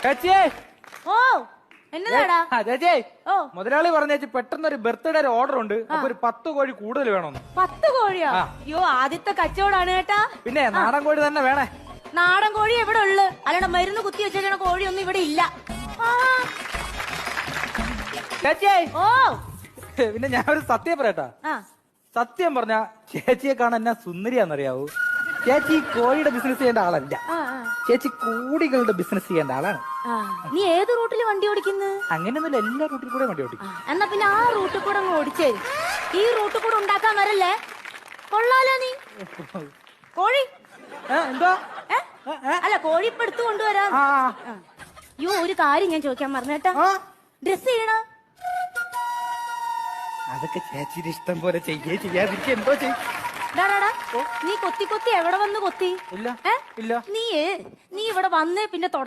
ചേച്ചിയേ ഓ എന്നതാടാ? ചേച്ചിയേ ഓ മുതലാളി പറഞ്ഞ ചേച്ചി പെട്ടെന്ന് ഒരു ബർത്ത്ഡേ ഓർഡർ ഉണ്ട്. അപ്പൊ ഒരു 10 കോഴി കൂടുതൽ വേണമെന്ന്. 10 കോഴിയോ? അയ്യോ ആദ്യത്തെ കച്ചവടാണ് കേട്ടാ. പിന്നെ നാടൻ കോഴി തന്നെ വേണേ. നാടൻ കോഴി എവിടെ ഉള്ളു? അല്ലാണ്ട് മരുന്ന് കുത്തി വെച്ചേക്കണ കോഴിയൊന്നും ഇവിടെ ഇല്ല. ചേച്ചിയേ ഓ പിന്നെ ഞാൻ ഒരു സത്യം പറയട്ടാ. സത്യം പറഞ്ഞ ചേച്ചിയെ കാണാൻ എന്നാ സുന്ദരിയാന്നറിയാവൂ. ചേച്ചി കോഴിയുടെ ബിസിനസ് ചെയ്യേണ്ട ആളല്ല. ചേച്ചി കോടികളുടെ ബിസിനസ് ചെയ്യേണ്ട ആളാണ്. നീ ഏത് റൂട്ടിൽ വണ്ടി ഓടിക്കുന്നു? അങ്ങനെയൊന്നുമില്ല, എല്ലാ റൂട്ടിൽ കൂടെ വണ്ടി ഓടിക്കും. എന്നാ പിന്നെ ആ റൂട്ടിൽ കൂടെ അങ്ങ് ഓടിച്ചേ. ഈ റൂട്ടിൽ കൂടെ ഉണ്ടാക്കാൻ വരല്ലേ? കൊള്ളാലോ നീ. കോഴി എന്താ? അല്ല കോഴി ഇപ്പൊ എടുത്തു കൊണ്ടുവരാം. യോ ഒരു കാര്യം ഞാൻ ചോദിക്കാൻ മറന്നേട്ടാ. ഡ്രസ് ചെയ്യണ അതൊക്കെ ചേച്ചിയുടെ ഇഷ്ടം പോലെ ചെയ്യാതിരിക്കും. എന്തോ ചെയ്യും. നീ കൊത്തി കൊത്തി എവിടെ വന്ന് കൊത്തി? ഇല്ല നീ ഇവിടെ വന്നേ പിന്നെ തുടങ്ങി.